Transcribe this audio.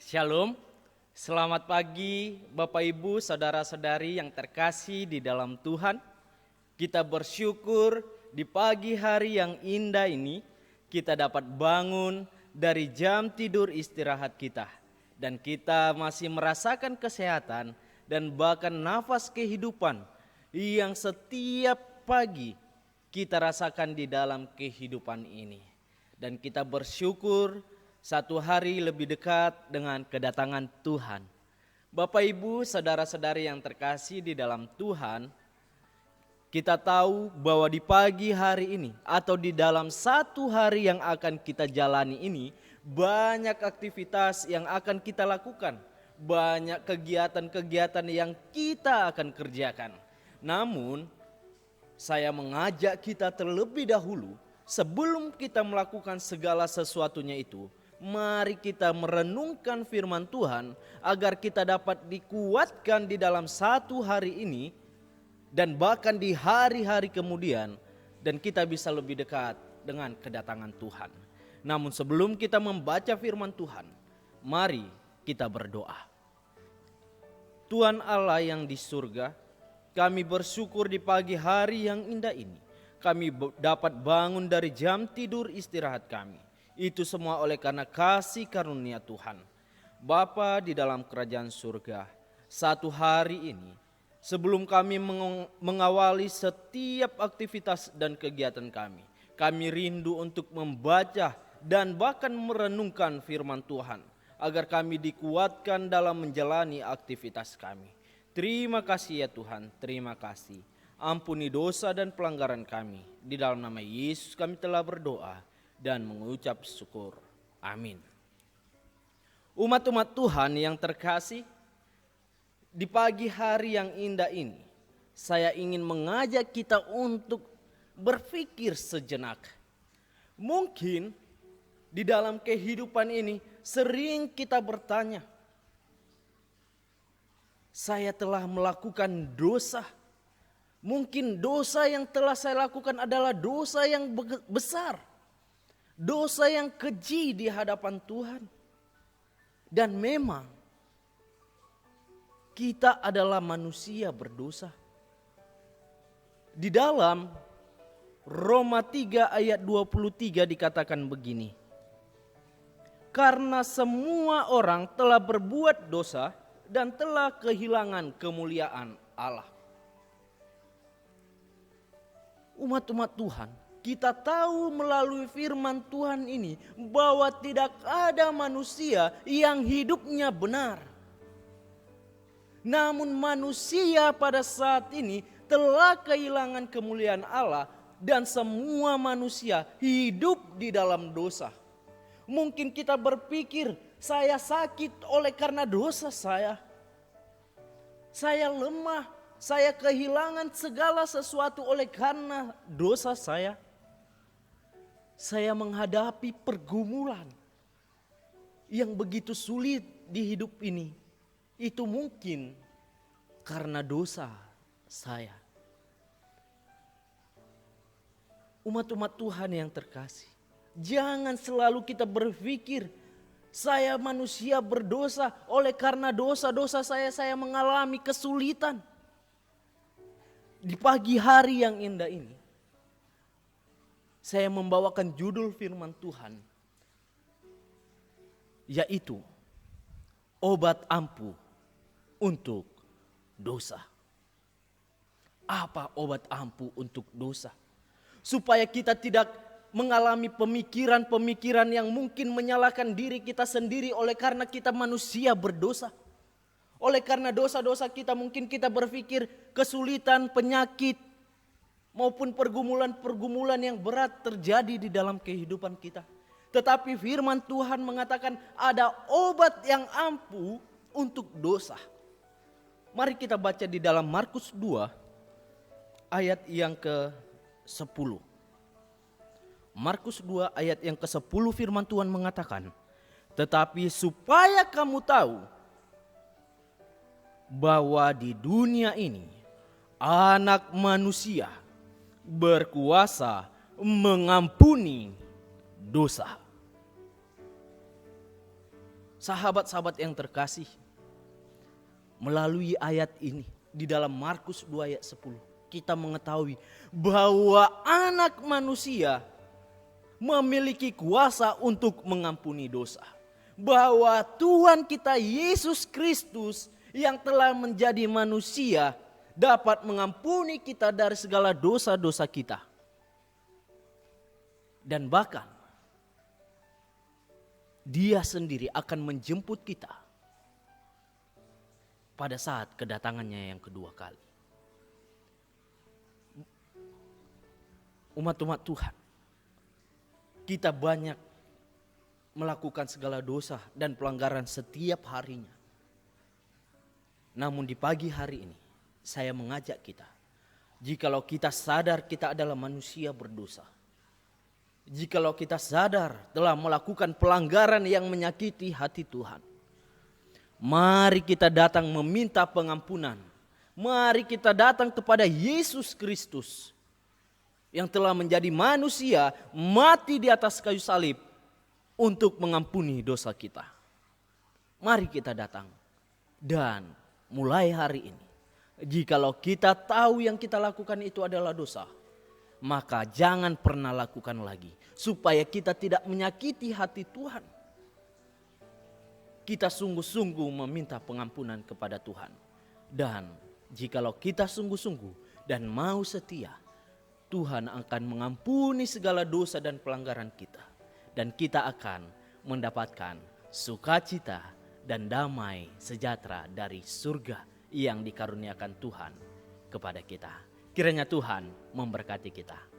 Shalom, selamat pagi Bapak Ibu, saudara-saudari yang terkasih di dalam Tuhan. Kita bersyukur di pagi hari yang indah ini kita dapat bangun dari jam tidur istirahat kita. Dan kita masih merasakan kesehatan dan bahkan nafas kehidupan yang setiap pagi kita rasakan di dalam kehidupan ini. Dan kita bersyukur satu hari lebih dekat dengan kedatangan Tuhan. Bapak Ibu, saudara-saudari yang terkasih di dalam Tuhan, kita tahu bahwa di pagi hari ini atau di dalam satu hari yang akan kita jalani ini, banyak aktivitas yang akan kita lakukan, banyak kegiatan-kegiatan yang kita akan kerjakan. Namun, saya mengajak kita terlebih dahulu, sebelum kita melakukan segala sesuatunya itu, mari kita merenungkan firman Tuhan agar kita dapat dikuatkan di dalam satu hari ini dan bahkan di hari-hari kemudian, dan kita bisa lebih dekat dengan kedatangan Tuhan. Namun sebelum kita membaca firman Tuhan, mari kita berdoa. Tuhan Allah yang di surga, kami bersyukur di pagi hari yang indah ini kami dapat bangun dari jam tidur istirahat kami. Itu semua oleh karena kasih karunia Tuhan. Bapa di dalam kerajaan surga, satu hari ini sebelum kami mengawali setiap aktivitas dan kegiatan kami rindu untuk membaca dan bahkan merenungkan firman Tuhan agar kami dikuatkan dalam menjalani aktivitas kami. Terima kasih ya Tuhan, terima kasih. Ampuni dosa dan pelanggaran kami. Di dalam nama Yesus kami telah berdoa dan mengucap syukur. Amin. Umat-umat Tuhan yang terkasih, di pagi hari yang indah ini, saya ingin mengajak kita untuk berpikir sejenak. Mungkin di dalam kehidupan ini sering kita bertanya, saya telah melakukan dosa. Mungkin dosa yang telah saya lakukan adalah dosa yang besar. Dosa yang keji di hadapan Tuhan. Dan memang kita adalah manusia berdosa. Di dalam Roma 3 ayat 23 dikatakan begini. Karena semua orang telah berbuat dosa dan telah kehilangan kemuliaan Allah. Umat-umat Tuhan, kita tahu melalui firman Tuhan ini bahwa tidak ada manusia yang hidupnya benar. Namun manusia pada saat ini telah kehilangan kemuliaan Allah dan semua manusia hidup di dalam dosa. Mungkin kita berpikir, saya sakit oleh karena dosa saya. Saya lemah, saya kehilangan segala sesuatu oleh karena dosa saya. Saya menghadapi pergumulan yang begitu sulit di hidup ini. Itu mungkin karena dosa saya. Umat-umat Tuhan yang terkasih, jangan selalu kita berpikir, saya manusia berdosa, oleh karena dosa-dosa saya mengalami kesulitan. Di pagi hari yang indah ini, saya membawakan judul firman Tuhan, yaitu obat ampuh untuk dosa. Apa obat ampuh untuk dosa? Supaya kita tidak mengalami pemikiran-pemikiran yang mungkin menyalahkan diri kita sendiri oleh karena kita manusia berdosa. Oleh karena dosa-dosa kita mungkin kita berpikir kesulitan, penyakit maupun pergumulan-pergumulan yang berat terjadi di dalam kehidupan kita. Tetapi firman Tuhan mengatakan ada obat yang ampuh untuk dosa. Mari kita baca di dalam Markus 2 ayat yang ke-10. Markus 2 ayat yang ke-10 firman Tuhan mengatakan, tetapi supaya kamu tahu bahwa di dunia ini Anak Manusia berkuasa mengampuni dosa. Sahabat-sahabat yang terkasih, melalui ayat ini di dalam Markus 2 ayat 10, kita mengetahui bahwa anak manusia memiliki kuasa untuk mengampuni dosa. Bahwa Tuhan kita Yesus Kristus yang telah menjadi manusia dapat mengampuni kita dari segala dosa-dosa kita. Dan bahkan Dia sendiri akan menjemput kita pada saat kedatangannya yang kedua kali. Umat-umat Tuhan, kita banyak melakukan segala dosa dan pelanggaran setiap harinya. Namun di pagi hari ini saya mengajak kita, jikalau kita sadar kita adalah manusia berdosa, jikalau kita sadar telah melakukan pelanggaran yang menyakiti hati Tuhan, mari kita datang meminta pengampunan. Mari kita datang kepada Yesus Kristus yang telah menjadi manusia, mati di atas kayu salib untuk mengampuni dosa kita. Mari kita datang. Dan mulai hari ini, jikalau kita tahu yang kita lakukan itu adalah dosa, maka jangan pernah lakukan lagi, supaya kita tidak menyakiti hati Tuhan. Kita sungguh-sungguh meminta pengampunan kepada Tuhan. Dan jikalau kita sungguh-sungguh dan mau setia, Tuhan akan mengampuni segala dosa dan pelanggaran kita. Dan kita akan mendapatkan sukacita dan damai sejahtera dari surga yang dikaruniakan Tuhan kepada kita. Kiranya Tuhan memberkati kita.